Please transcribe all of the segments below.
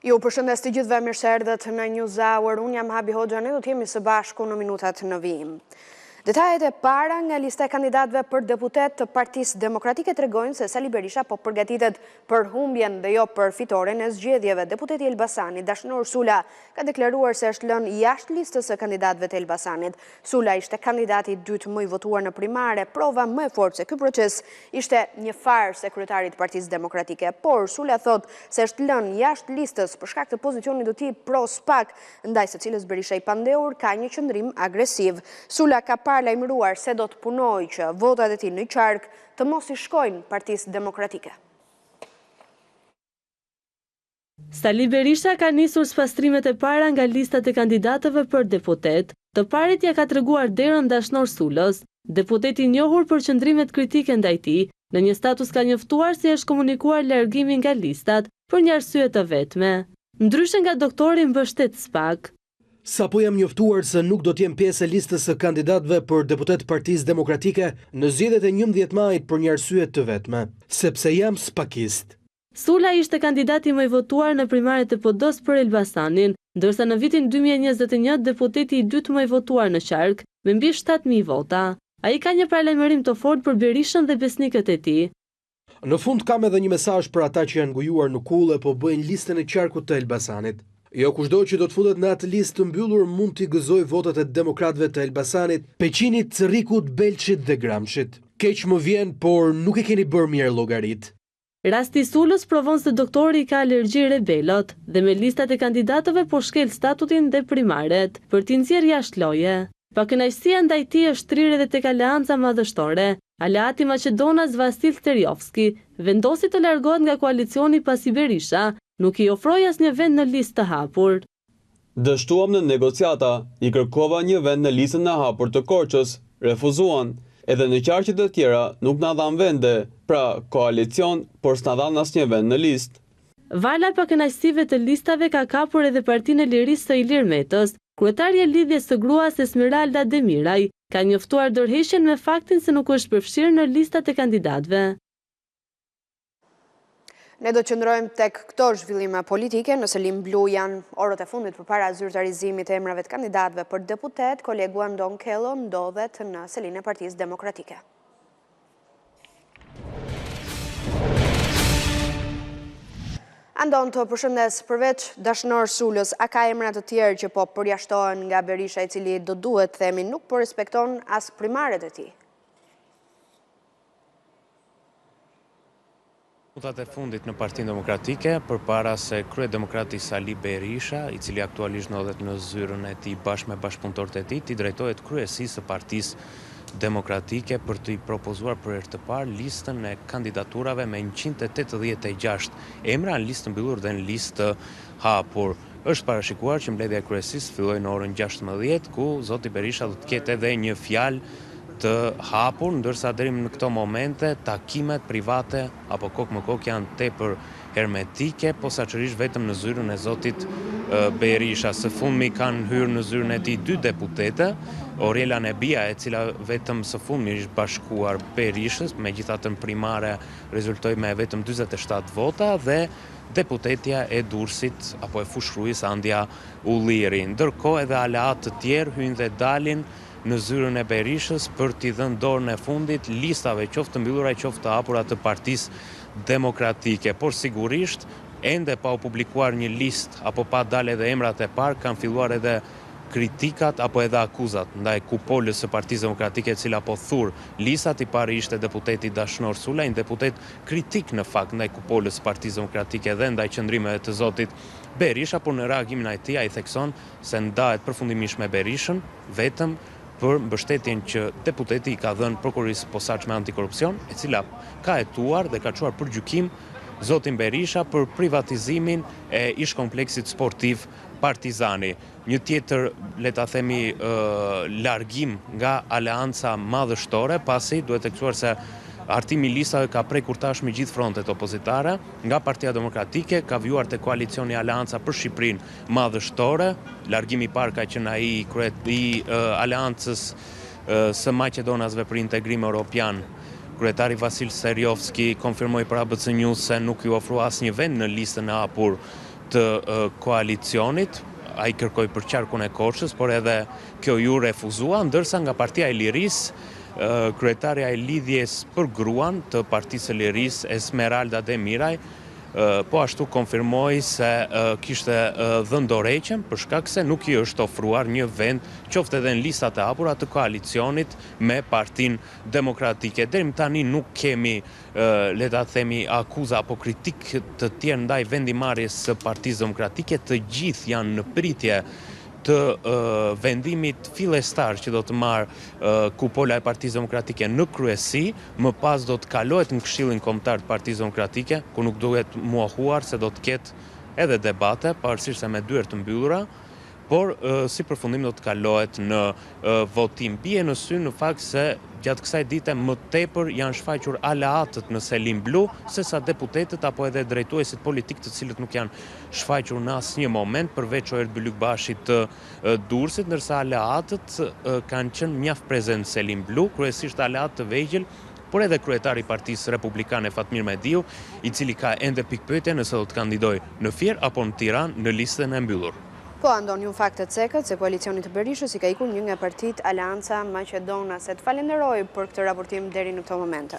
Ju përshëndes të gjithëve, mirë se erdhët në News Hour. Unë jam Habi Hoxha, ne do të jemi së bashku në minutat në vijim. Detajet e para nga lista e kandidatëve për deputet të Partisë Demokratike tregojnë se Sali Berisha po përgatitet për humbjen dhe jo për fitoren e zgjedhjeve. Deputeti i Elbasanit, Dashnor Sula, ka deklaruar se është lënë jashtë listës së kandidatëve të Elbasanit. Sula ishte kandidati i dytë më i votuar në primare, prova më e fortë se ky proces ishte një farë se kryetari i Partisë Demokratike, por Sula thot se është lënë jashtë listës për shkak të pozicionit të tij pro-SPAK, ndaj së cilës Berisha i pandehur ka një qëndrim agresiv. Sula ka lajmëruar se do të punoj që votat e tij në qark të mos i shkojnë Partisë Demokratike. Sali Berisha ka nisur spastrimet e para nga listat e kandidatëve për deputet. Të parit ja ka treguar derën Dashnor Sulës, deputeti i njohur për qëndrimet kritike ndaj tij. Në një status ka njoftuar se është komunikuar largimin nga listat për një arsye të vetme. Ndryshe nga doktori mbështet SPAK. Sapo jam njoftuar se nuk do t'jem pjesë e listës së kandidatëve për deputet Partisë Demokratike në zgjedhjet e 11 majit për një arsye të vetme, sepse jam spakist. Sula ishte kandidati më i votuar në primaret e PD-s për Elbasanin, ndërsa në vitin 2021 deputeti i dytë më i votuar në qark, me mbi 7.000 vota. Ai ka një paralajmërim të fortë për Berishën dhe besnikët e tij. Në fund kam edhe një mesazh për ata që janë ngujuar në kull e po bëjnë listën e qarkut të Elbasanit. Jo kushdo që do të futet në atë listë të mbyllur mund t'i gëzoj votat e demokratëve të Elbasanit, Peqinit, Rikut, Belçit dhe Gramshit. Keq më vjen, por nuk e keni bërë mirë llogarit. Rasti i Sulës provon se doktori ka alergji rebelot dhe me listat e kandidatëve po shkel statutin dhe primaret për t'i nxjerrë jashtë loje. Pakënaqësia ndaj tij është trirë edhe tek Aleanca Madhështore. Aleati Maqedonas Vasil Teriovski vendosi të largohet nga koalicioni pasi Berisha nuk i ofroi asnjë vend në listë të hapur. Dështuam në negociata, i kërkova një vend në listën e hapur të Korçës, refuzuan. Edhe në qarqet e tjera nuk na dhan vende, pra koalicion, por s'na dhan asnjë vend në listë. Vala pakënaqësive të listave ka kapur edhe Partinë e Lirisë së Ilir Metës. Kryetarja e lidhjes së gruas Esmeralda Demiraj ka njoftuar dorëheqjen me faktin se nuk është përfshirë në listat e kandidatëve. Ne do qëndrojmë tek këto zhvillime politike, në Selim Blu janë orët e fundit përpara zyrtarizimit e emrave të kandidatëve për deputet. Kolegu Andon Kello ndodhet në selinë e Partisë Demokratike. Andon, të përshëndes, përveç Dashnor Sulës, a ka emra të tjerë që po përjashtohen nga Berisha, i cili do duhet themi nuk po respekton as primaret e tij? Minutat e fundit në Partinë Demokratike, përpara se kryedemokrati Sali Berisha, i cili aktualisht ndodhet në zyrën e tij bashkë me bashkëpunëtorët e tij, t'i drejtohet kryesisë së Partisë Demokratike për t'i propozuar për herë të parë listën e kandidaturave me 186 emra në listë mbyllur dhe në listë hapur. Është parashikuar që mbledhja e kryesisë fillojë në orën 16, ku zoti Berisha do të ketë edhe një fjalë të hapur, ndërsa deri në këto momente takimet private apo kokë më kokë janë tepër hermetike, posaçërisht vetëm në zyrën e zotit Berisha. Së fundmi kanë hyrë në zyrën e tij 2 deputete, Oriela Nebia, e cila vetëm së fundmi është bashkuar Berishës, megjithatë në primare rezultoi me vetëm 47 vota, dhe deputetja e Durrësit apo e Fushkruis Andja Ulliri. Ndërkohë edhe aleat të tjerë hyjnë dhe dalin në zyrën e Berishës për t'i dhënë dorën e fundit listave qoftë të mbyllura qoftë të hapura të Partisë Demokratike, por sigurisht ende pa u publikuar një listë apo pa dalë edhe emrat e parë, kanë filluar edhe kritikat apo edhe akuzat ndaj kupolës së Partisë Demokratike, e cila po thur listat. I pari ishte deputeti Dashnor Sula, një deputet kritik në fakt ndaj kupolës së Partisë Demokratike dhe ndaj qëndrimeve të zotit Berisha, por në reagimin e tij ai thekson se ndahet përfundimisht me Berishën vetëm për mbështetjen që deputeti i ka dhënë prokurorisë posaçme antikorrupsion, e cila ka hetuar dhe ka çuar për gjykim zotin Berisha për privatizimin e ish-kompleksit sportiv Partizani. Një tjetër, le ta themi, largim nga Aleanca Madhështore, pasi duhet të theksuar se Artimi i listave ka prekur tashmë gjithë frontet opozitare. Nga Partia Demokratike ka vjuar te koalicioni Aleanca për Shqipërinë Madhështore. Largimi i parë ka qenë ai i Aleancës së Maqedonasve për Integrim Evropian. Kryetari Vasil Teriovski konfirmoi për ABC News se nuk ju ofrua asnjë vend në listën e hapur të koalicionit, ai kërkoi për qarkun e Korçës, por edhe kjo ju refuzua, ndërsa nga Partia e Lirisë, kryetarja e lidhjes për gruan të Partisë së Lirisë, Esmeralda Demiraj, po ashtu konfirmoi se kishte dhënë dorëheqjen për shkak se nuk I është ofruar një vend qoftë edhe në listat e hapura të koalicionit me Partinë Demokratike. Deri më tani nuk kemi, le ta themi, akuza apo kritik të tjerë ndaj vendimarrjes së Partisë Demokratike. Të gjithë janë në pritje të vendimit fillestar që do të marrë kupola e Partisë Demokratike në kryesi, më pas do të kalohet në Këshillin Kombëtar të Partisë Demokratike, ku nuk duhet mohuar se do të ketë edhe debate, pavarësisht se me dyert të mbyllura, por si përfundim do të kalohet në votim. Bie në sy në fakt se gjatë kësaj dite më tepër janë shfaqur aleatët në Selim Blu sesa deputetët apo edhe drejtuesit politik të cilët nuk janë shfaqur në asnjë moment përveç Oer Bylykbashit të Durrësit, ndërsa aleatët kanë qenë mjaft prezent në Selim Blu, kryesisht aleatë të vegjël, por edhe kryetari I Partisë Republikane Fatmir Mediu, I cili ka ende pikpyetje nëse do të kandidojë në Fier apo në Tiranë në listën e mbyllur. Po andon një fakt të cekët se koalicioni të Berishës I ka ikur një nga partitë Aleanca Maqedonase. Të falenderoj për këtë raportim deri në këto momente.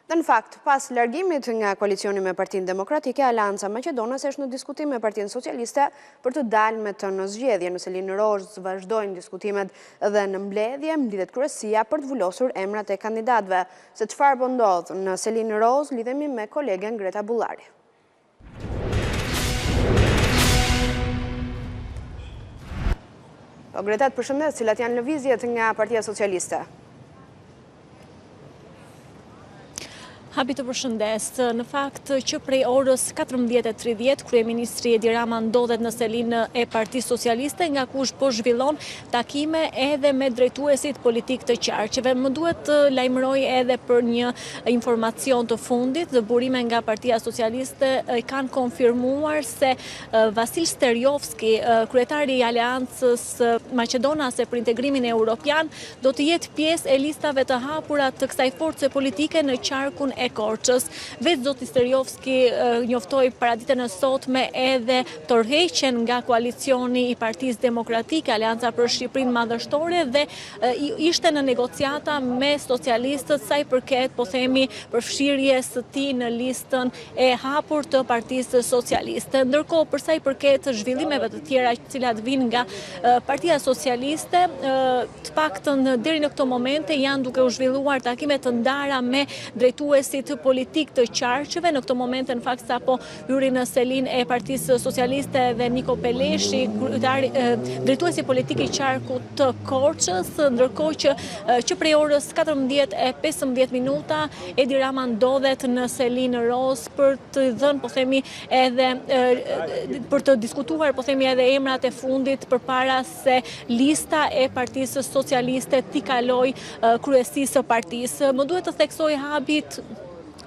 Dhe në fakt, pas largimit nga koalicioni me Partinë Demokratike, Aleanca Maqedonase është në diskutim me Partinë Socialiste për të dalë me të në zgjedhje. Në Selinë Rozë vazhdojnë diskutimet dhe në mbledhje mblidhet kryesia për të vullosur emrat e kandidatëve. Se çfarë po ndodh në Selinë Rozë, lidhemi me kolegen Greta Bullari. Po Greta, përshëndet, cilat janë lëvizjet nga Partia Socialiste? Habi të përshëndes, në fakt që prej orës 14:30 kryeministri Edi Rama ndodhet në selinë e Partisë Socialiste, nga kush po zhvillon takime edhe me drejtuesit politik të qarqeve. Më duhet të lajmëroj edhe për një informacion të fundit, dhe burime nga Partia Socialiste kanë konfirmuar se Vasil Sterjovski, kryetari I Aleancës Maqedonase për integrimin europian, do të jetë pjesë e listave të hapura të kësaj force politike në qarkun e Korçës. Vetë zoti Sterjovski njoftoi paraditën e sotme edhe tërheqjen nga koalicioni I Partisë Demokratike, Aleanca për Shqipërinë Madhështore, dhe ishte në negociata me socialistët sa I përket, po themi, përfshirjes së tij në listën e hapur të Partisë Socialiste. Ndërkohë, për sa I përket zhvillimeve të tjera të cilat vijnë nga Partia Socialiste, të paktën deri në këto momente janë duke u zhvilluar takime të ndara me drejtuesit të politik të qarqeve. Në këto momente në fakt sapo hyri në selinë e Partisë Socialiste dhe Niko Peleshi, drejtuesi politik I qarkut të Korçës, ndërkohë që prej orës 14:15 Edi Rama ndodhet në selinë Rozë për të dhënë, po themi, edhe për të diskutuar, po themi, edhe emrat e fundit përpara se lista e Partisë Socialiste t'i kaloj kryesisë së partisë. Më duhet të theksoj Habit,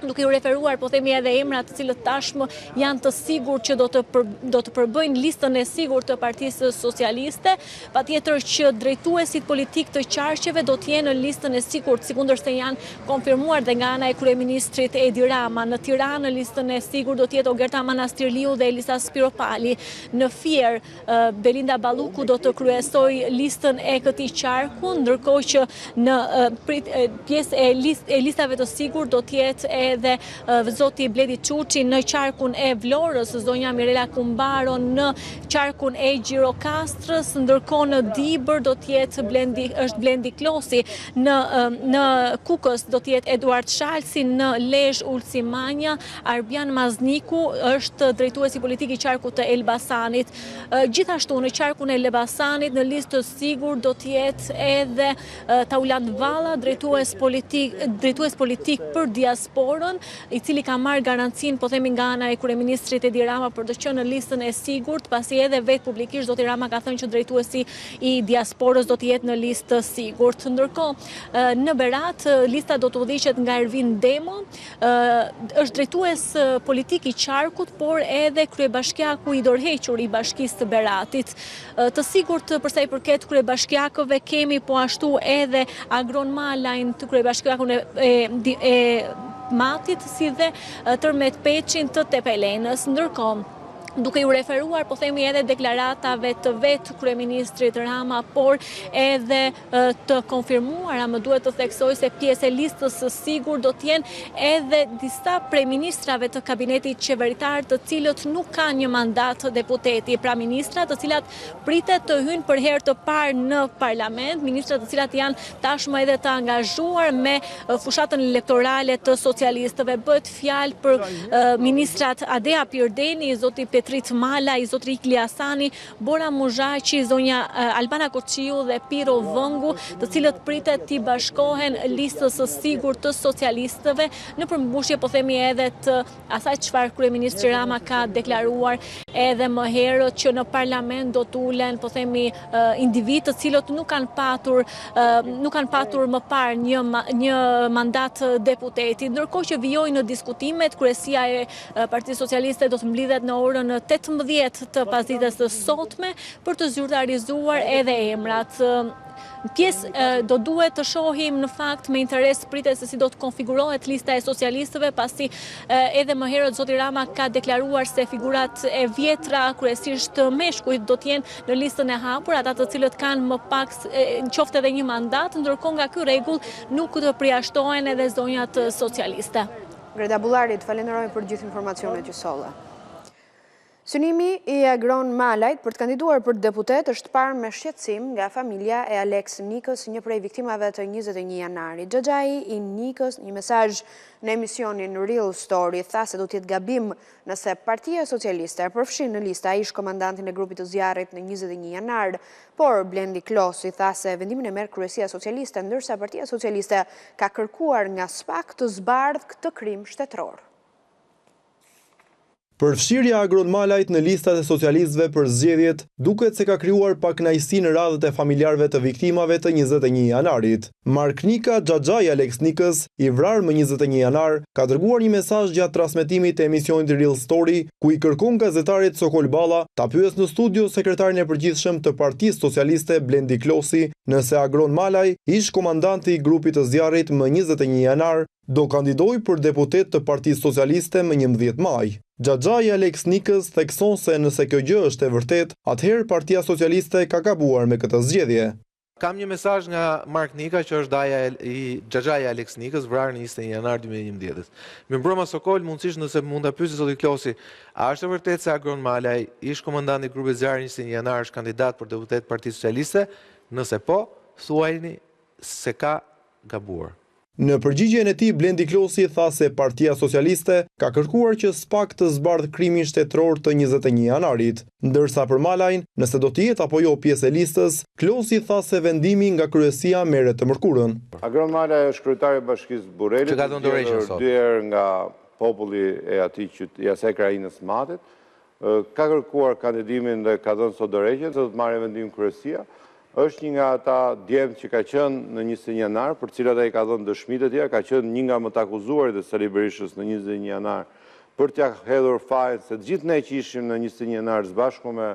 duke u referuar, po themi, edhe emrat të cilët tashmë janë të sigurt që do të përbëjnë listën e sigurt të Partisë Socialiste, patjetër që drejtuesit politik të qarqeve do të jenë në listën e sigurt, sikundër se janë konfirmuar dhe nga ana e kryeministrit Edi Rama. Në Tiranë në listën e sigurt do të jetë Ogerta Manastirliu dhe Elisa Spiropali. Në Fier, Belinda Balluku do të kryesojë listën e këtij qarku, ndërkohë që në pjesë e listave të sigurt do të jetë edhe zoti Bledi Çuçi në qarkun e Vlorës, zonja Mirela Kumbaro në qarkun e Gjirokastrës, ndërkohë në Dibër do të jetë Blendi Klosi, në Kukës do të jetë Eduard Shalsi, në Lezhë Ulsi Manja, Arbian Mazniku është drejtuesi politik I qarkut të Elbasanit. Gjithashtu në qarkun e Elbasanit në listë të sigurt do të jetë edhe Tauland Valla, drejtues politik për diasporën, I cili ka marrë garancin, po themi, nga ana e kryeministrit Edi Rama për të qenë në listën e sigurt, pasi edhe vetë publikisht zoti Rama ka thënë që drejtuesi I diasporës do të jetë në listë të sigurt. Ndërkohë, në Berat lista do të udhëhiqet nga Ervin Demo, është drejtues politik I qarkut, por edhe kryebashkiaku I dorëhequr I Bashkisë të Beratit. Të sigurt përsa I përket kryebashkiakëve kemi po ashtu edhe Agron Malajn të kryebashkiakun e Matit, si dhe Tërmet Peçin të Tepelenës. Ndërkohë, duke ju referuar, po themi edhe deklaratave të vetë kryeministrit Rama, por edhe të konfirmuara, më duhet të theksoj se pjesë e listës së sigur do t'jenë edhe disa prej ministrave të kabinetit qeveritar të cilët nuk kanë një mandat deputeti, pra ministra të cilat pritet të hyjnë për herë të parë në parlament, ministra të cilat janë tashmë edhe të angazhuar me fushatën elektorale të socialistëve. Bëhet fjalë për ministrat Adea Pirdeni, zoti Petrit Mala, i zotri Ikli Asani, Bora Muzhaqi, zonja Albana Koqiu dhe Piro Vëngu, të cilët pritet t'i bashkohen listës së sigur të socialistëve në përmbushje, po themi edhe të asaj çfarë kryeministri Rama ka deklaruar edhe më herët, që në parlament do t'ulen, po themi, individ të cilët nuk kanë patur më parë një mandat deputeti, ndërkohë që vijojnë në diskutimet, kryesia e Partisë Socialiste do të mblidhet në orën 18 të pasdites të sotme për të zyrtarizuar edhe emrat. Pjesë do duhet të shohim në fakt me interes pritet se si do të konfigurohet lista e socialistëve, pasi edhe më herët zoti Rama ka deklaruar se figurat e vjetra, kryesisht meshkujt, do t'jenë në listën e hapur, ata të cilët kanë më pak qoftë edhe një mandat, ndërkohë nga ky rregull nuk të përjashtohen edhe zonjat socialiste. Greta Bullarit, falenderoj për gjithë informacionet që solla. Synimi i Agron Malajt për të kandiduar për deputet është parë me shqetësim nga familja e Alex Nikës, një prej viktimave të 21 janarit. Xhaxhai i Nikës, një mesazh në emisionin Real Story, tha se do të jetë gabim nëse Partia Socialiste e përfshin në listë ish komandantin e grupit të zjarrit në 21 janar, por Blendi Klosi tha se vendimin e merr Kryesia Socialiste, ndërsa Partia Socialiste ka kërkuar nga SPAK të zbardhë këtë krim shtetëror. Përfshirja Agron Malajt në listat e socialistëve për zgjedhjet duket se ka krijuar pakënaqësi në radhët e familjarëve të viktimave të 21 janarit. Marknika Xhaxhai Alex Nikës, i vrarë më 21 janar, ka dërguar një mesazh gjatë transmetimit të emisionit Real Story, ku i kërkon gazetarit Sokol Balla ta pyesë në studio sekretarin e përgjithshëm të Partisë Socialiste Blendi Klosi nëse Agron Malaj, ish komandanti i grupit të zjarrit më 21 janar, do kandidoj për deputet të Partisë Socialiste më 11 maj. Xhaxhai Alex Nikës thekson se nëse kjo gjë është e vërtet, atëherë Partia Socialiste ka gabuar me këtë zgjedhje. Kam një mesazh nga Mark Nika, që është daja i Xhaxhai Alex Nikës, vrarë në 21 janar 2011. Me mbroma Sokol, mundësisht nëse mund ta pyesë zoti Klosi, a është e vërtet se Agron Malaj, ish komandanti i grupit zjarri 21 janar, është kandidat për deputet Partisë Socialiste? Nëse po, thuajini se ka gabuar. Në përgjigjen e tij, Blendi Klosi tha se Partia Socialiste ka kërkuar që SPAK të zbardhë krimin shtetëror të 21 janarit, ndërsa për Malajn, nëse do të jetë apo jo pjesë e listës, Klosi tha se vendimi nga kryesia merret të mërkurën. Agron Malaj është kryetari i Bashkisë Burrelit, që ka dhënë dorëheqjen sot. Dyer nga populli e atij i asaj krajinës Matit, ka kërkuar kandidimin dhe ka dhënë sot dorëheqjen se do të marrë vendim kryesia. Është një nga ata djemt që ka qenë në 21 janar, për cilat ai ka dhënë dëshmitë e tjera, ka qenë një nga më të akuzuarit e Sali Berishës në 21 janar, për t'ia hedhur fajin se gjithë ne që ishim në 21 janar së me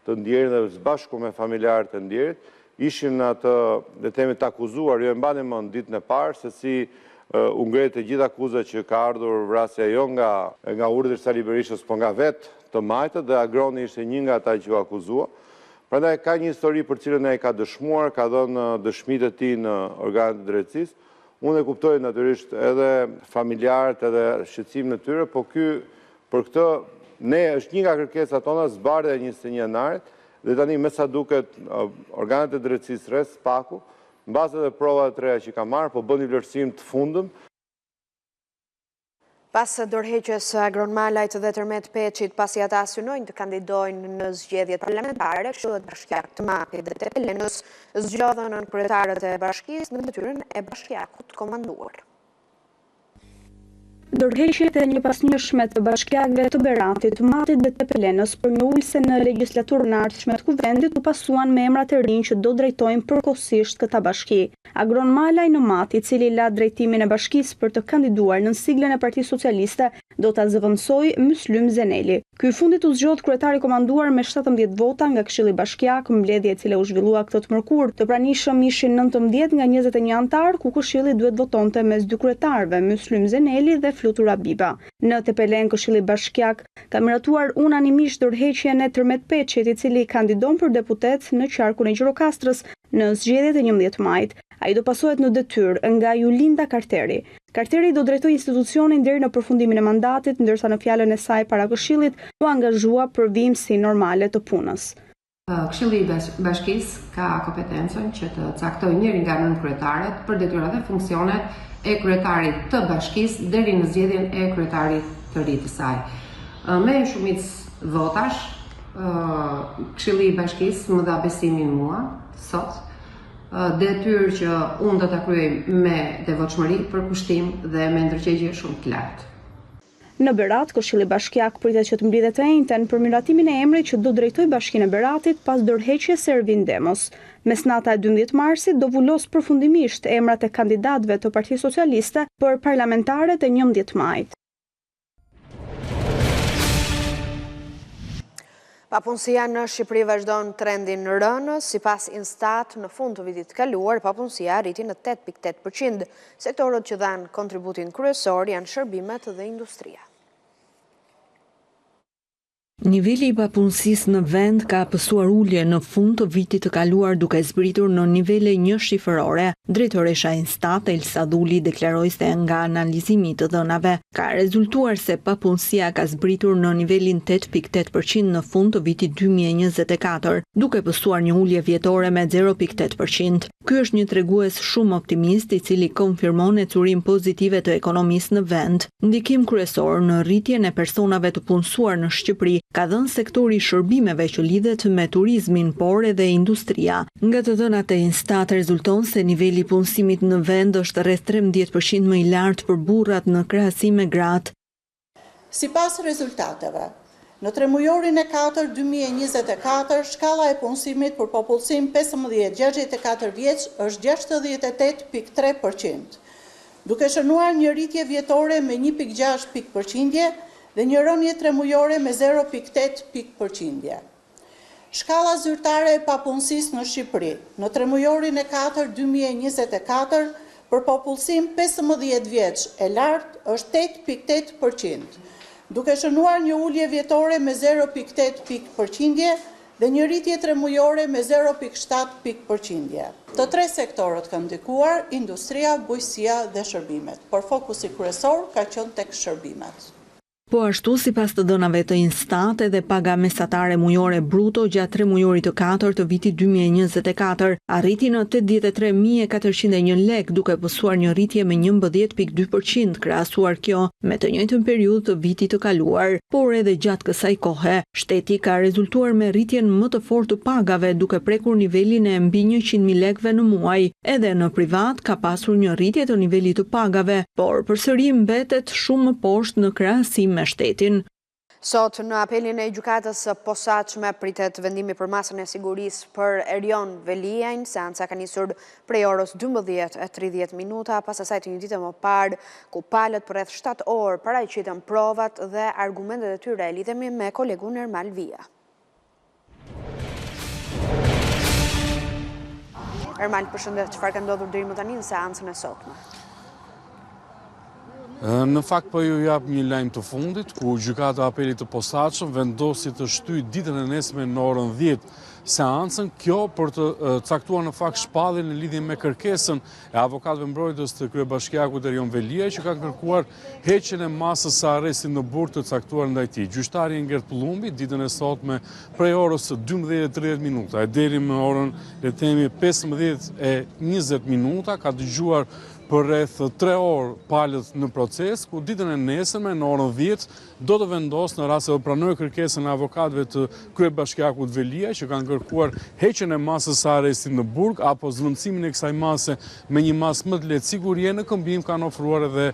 të ndjerin dhe së me familjarët e ndjerit, ishim në atë, le themi, të akuzuar, jo e mbani mend ditën e parë se si u ngret të gjithë akuzat që ka ardhur vrasja jo nga urdhri i Sali Berishës, por nga vetë të majtët, dhe Agroni ishte një nga ata që u akuzua. Prandaj ka një histori për cilën ai ka dëshmuar, ka dhënë dëshmitë e tij në organet e drejtësisë. Unë e kuptoj natyrisht edhe familjarët, edhe shqetësimin e tyre, po për këtë ne është një nga kërkesat tona zbardhja e 21 janarit, dhe tani me sa duket organet e drejtësisë rreth SPAK-u, mbas edhe provave të reja që ka marrë, po bën një vlerësim të fundëm. Pas dorëheqjes Agron Malajt dhe Tërmet Peçit, pasi ata synojnë të kandidojnë në zgjedhjet parlamentare, Këshillit Bashkiak të Makit dhe të Elenës zgjodhën kryetarët e bashkisë në detyrën e bashkiakut komanduar. Dorëheqjet e njëpasnjëshme të bashkiakëve të Berantit, të Matit dhe të Pelenës për një ulse në legislaturën e ardhshme të kuvendit u pasuan me emrat e rinj që do drejtojnë përkohësisht këta bashki. Agron Malaj Nomati, i cili la drejtimin e bashkisë për të kandiduar në siglën e Partisë Socialiste, do ta zëvendësojë Myslym Zeneli. Ky fundit u zgjodh kryetari komanduar me 17 vota nga Këshilli Bashkiak, mbledhje e cila u zhvillua këtë të mërkur. Të pranishëm ishin 19 nga 21 antar, ku Këshilli duhet votonte mes dy kryetarëve, Myslym Zeneli dhe Flutur Habiba. Në Tepelen, Këshilli Bashkiak ka miratuar unanimisht dorëheqjen e Tërmet Peçit, i cili kandidon për deputet në qarkun e Gjirokastrës në zgjedhjet e 11 majit. Ai do pasohet në detyrë nga Julinda Karteri. Karteri do drejtojë institucionin deri në përfundimin e mandatit, ndërsa në fjalën e saj para Këshillit u angazhua për vimësi normale të punës. Këshilli i Bashkisë ka kompetencën që të caktojë njërin nga nënkryetaret për detyrat dhe funksionet e kryetarit të bashkisë deri në zgjedhjen e kryetarit të ri të saj. Me shumicë votash, Këshilli i Bashkisë më dha besimin mua sot, detyrë që unë do ta kryej me devotshmëri, përkushtim dhe me ndërgjegjje shumë të lartë. Në Berat, Këshilli Bashkiak pritet që të mblidhet të njëjtën për miratimin e emrit që do drejtojë Bashkinë e Beratit pas dorëheqjes së Ervin Demos. Mesnata e 12 marsit do vulos përfundimisht emrat e kandidatëve të Partisë Socialiste për parlamentaret e 11 majit. Papunësia në Shqipëri vazhdon trendin rënë, sipas Instat në fund të vitit kaluar, papunësia arriti në 8.8%. Sektorët që dhanë kontributin kryesor janë shërbimet dhe industria. Niveli i papunësisë në vend ka pësuar ulje në fund të vitit të kaluar duke zbritur në nivele 1 shifrore. Drejtoresha Instat, Elsa Dhuli, deklaroi se nga analizimi të dhënave ka rezultuar se papunësia ka zbritur në nivelin 8.8% në fund të vitit 2024, duke pësuar një ulje vjetore me 0.8%. Ky është një tregues shumë optimist, i cili konfirmon ecurim pozitive të ekonomisë në vend. Ndikim kryesor në rritjen e personave të punësuar në Shqipëri ka dhënë sektori i shërbimeve që lidhet me turizmin, por edhe industria. Nga të dhënat e Instat rezulton se niveli i punësimit në vend është rreth 13% më i lartë për burrat në krahasim me gratë. Sipas rezultateve, në tremujorin e 4 2024, shkalla e punësimit për popullsim 15-64 vjeç është 68.3%, duke shënuar një rritje vjetore me 1.6 pikë dhe një rënje tremujore me 0.8 pikë. Shkalla zyrtare e papunësisë në Shqipëri në tremujorin e 4 2024 për popullsim 15 vjeç e lartë është 8.8%, duke shënuar një ulje vjetore me 0.8 pikë dhe një rritje tremujore me 0.7 pikë. Të tre sektorët kanë ndikuar, industria, bujqësia dhe shërbimet, por fokusi kryesor ka qenë tek shërbimet. Po ashtu, sipas të dhënave të Instat, edhe paga mesatare mujore bruto gjatë tremujorit të 4 të vitit 2024 arriti në 83.401 lek, duke pësuar një rritje me 11.2%, krahasuar kjo me të njëjtën periudhë të vitit të kaluar. Por edhe gjatë kësaj kohe, shteti ka rezultuar me rritjen më të fortë të pagave, duke prekur nivelin e mbi 100.000 lekëve në muaj. Edhe në privat ka pasur një rritje të nivelit të pagave, por përsëri mbetet shumë më poshtë në krahasim me shtetin. Sot në apelin e gjykatës së posaçme pritet vendimi për masën e sigurisë për Erion Veliajn. Seanca ka nisur prej orës 12:30 pas asaj të një dite më parë, ku palët për rreth 7 orë paraqiten provat dhe argumentet e tyre. Lidhemi me kolegun Ermal Via. Ermal, përshëndet, çfarë ka ndodhur deri më tani në seancën e sotme? Në fakt po ju jap një lajm të fundit, ku gjykata e apelit të posaçëm vendosi të shtyjë ditën e nesme në orën 10 seancën, kjo për të caktuar në fakt shpalljen në lidhje me kërkesën e avokatëve mbrojtës të kryebashkiakut Erion Veliaj, që kanë kërkuar heqjen e masës së arrestit në burg të caktuar ndaj tij. Gjyqtari Ingert Pullumbi ditën e sotme prej orës 12:30 deri në orën, le të themi, 15:20 ka dëgjuar për rreth 3 orë palët në proces, ku ditën e nesërme në orën 10 do të vendos në rast se do pranojë kërkesën e avokatëve të kryebashkiakut Velia, që kanë kërkuar heqjen e masës së arrestit në burg apo zvendësimin e kësaj mase me një masë më të lehtë sigurie në këmbim, kanë ofruar edhe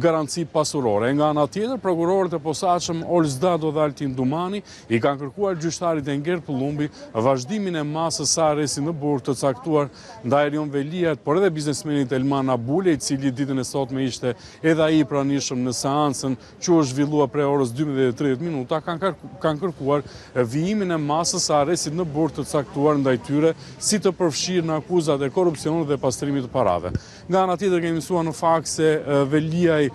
garanci pasurore. Nga ana tjetër, prokurorët e posaçëm Olzdado dhe Altin Dumani i kanë kërkuar gjyqtarit Engert Pullumbi vazhdimin e masës së arrestit në burg të caktuar ndaj Erion Veliat, por edhe biznesmenit Elman Abule, i cili ditën e sotme ishte edhe ai i pranishëm në seancën që u zhvillua prej orës 12:30 minuta, kanë kërkuar vijimin e masës së arrestit në burg të caktuar ndaj tyre si të përfshirë në akuzat e korrupsionit dhe pastrimit të parave. Nga ana tjetër kemi mësuar në fakt se Veliaj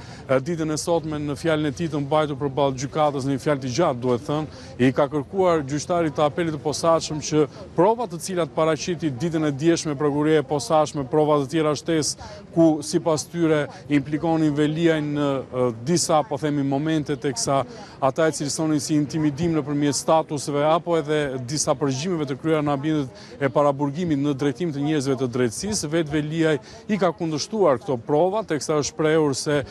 ditën e sotme në fjalën e tij të mbajtur përballë gjykatës, në një fjalë të gjatë duhet thënë, i ka kërkuar gjyqtarit të apelit të posaçëm që provat të cilat paraqiti ditën e djeshme prokuroria e posaçme, prova të tjera shtesë ku sipas tyre implikonin Veliajn në disa, po themi, momente teksa ata e cilësonin si intimidim nëpërmjet statuseve apo edhe disa përgjimeve të kryera në ambientet e paraburgimit në drejtim të njerëzve të drejtësisë, vetë Veliaj i ka kundërshtuar këto prova, teksa është shprehur se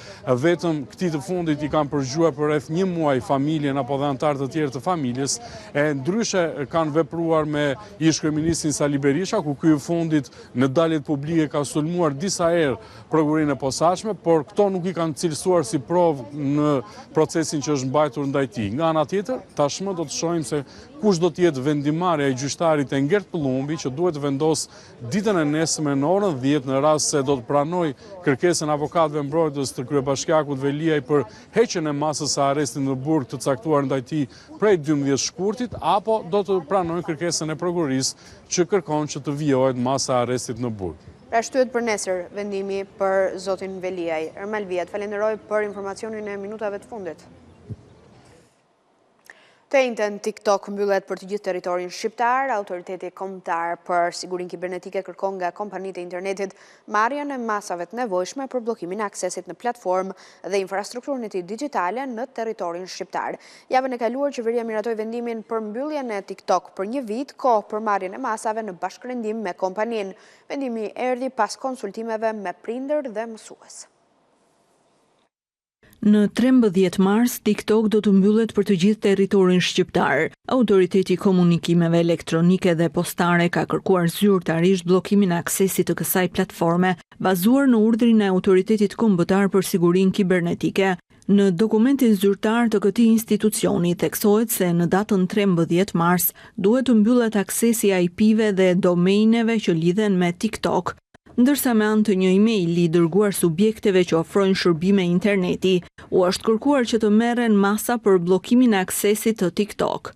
vetëm këtij të fundit i kanë përgjigjuar për rreth 1 muaj familjen apo dhe anëtarë të tjerë të familjes, e ndryshe kanë vepruar me ish-kryeministin Sali Berisha, ku ky i fundit në daljet publike ka sulmuar disa herë prokurorinë e posaçme, por këto nuk i kanë cilësuar si provë në procesin që është mbajtur ndaj tij. Nga ana tjetër, tashmë do të shohim se kush do të jetë vendimarrja e gjyqtarit Engert Pullumbi, që duhet të vendos ditën e nesërme në orën 10 në rast se do të pranojë kërkesën e avokatëve mbrojtës të kryebashkiakut Veliaj për heqjen e masës së arrestit në burg të caktuar ndaj tij prej 12 shkurtit, apo do të pranojë kërkesën e prokurorisë që kërkon që të vijohet masa e arrestit në burg. Pra shtyhet për nesër vendimi për zotin Veliaj. Ermal Viat, falenderoj për informacionin e minutave të fundit. Të njëjtën TikTok mbyllet për të gjithë territorin shqiptar. Autoriteti kombëtar për sigurinë kibernetike kërkon nga kompanitë e internetit marrjen e masave të nevojshme për bllokimin e aksesit në platformë dhe infrastrukturën e tij digjitale në territorin shqiptar. Javën e kaluar qeveria miratoi vendimin për mbylljen e TikTok për 1 vit, kohë për marrjen e masave në bashkërendim me kompaninë. Vendimi erdhi pas konsultimeve me prindër dhe mësues. Në 13 mars, TikTok do të mbyllet për të gjithë territorin shqiptar. Autoriteti Komunikimeve Elektronike dhe Postare ka kërkuar zyrtarisht bllokimin e aksesit të kësaj platforme, bazuar në urdhrin e Autoritetit Kombëtar për Sigurinë Kibernetike. Në dokumentin zyrtar të këtij institucioni theksohet se në datën 13 mars duhet të mbyllet aksesi IP-ve dhe domejneve që lidhen me TikTok, ndërsa me anë të një emaili i dërguar subjekteve që ofrojnë shërbime interneti, u është kërkuar që të merren masa për bllokimin e aksesit të TikTok.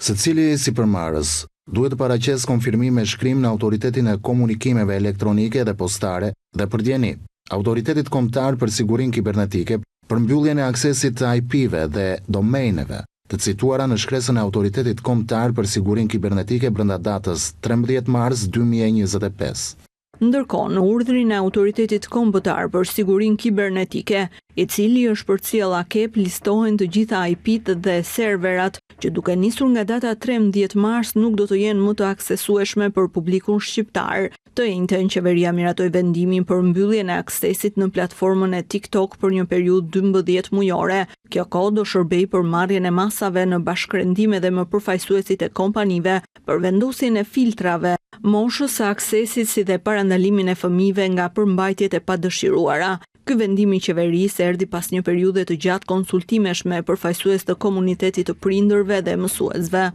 Secili sipërmarrës duhet të paraqesë konfirmim me shkrim në Autoritetin e Komunikimeve Elektronike dhe Postare dhe përdjeni Autoritetit Kombëtar për Sigurinë Kibernetike për mbylljen e aksesit të IP-ve dhe domejneve, të cituara në shkresën e Autoritetit Kombëtar për Sigurinë Kibernetike brenda datës 13 mars 2025. Ndërkohë, në urdhrin e Autoritetit Kombëtar për Sigurinë Kibernetike, i cili është përcjell AKEP, listohen të gjitha IP-t dhe serverat që duke nisur nga data 13 mars nuk do të jenë më të aksesueshme për publikun shqiptar. Të njëjtën qeveria miratoi vendimin për mbylljen e aksesit në platformën e TikTok për një periudhë 12 mujore. Kjo kohë do shërbej për marrjen e masave në bashkërendim edhe me përfaqësuesit e kompanive për vendosjen e filtrave, moshës së aksesit si dhe parandalimin e fëmijëve nga përmbajtjet e padëshiruara. Ky vendim i qeverisë erdhi pas një periudhe të gjatë konsultimesh me përfaqësues të komunitetit të prindërve dhe mësuesve.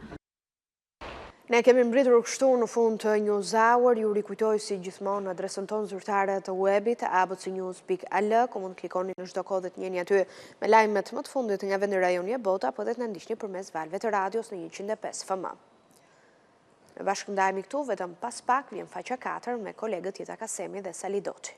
Ne kemi mbritur kështu në fund të News Hour. Ju rikujtoj si gjithmonë adresën tonë zyrtare të webit abcnews.al, ku mund të klikoni në çdo kohë dhe të njeni aty me lajmet më të fundit nga vendi, rajoni e bota, apo dhe të na ndiqni përmes valve të radios në 105 FM. Ne bashkëndajemi këtu vetëm pas pak, vjen faqa 4 me kolegët Jeta Kasemi dhe Sali Doçi.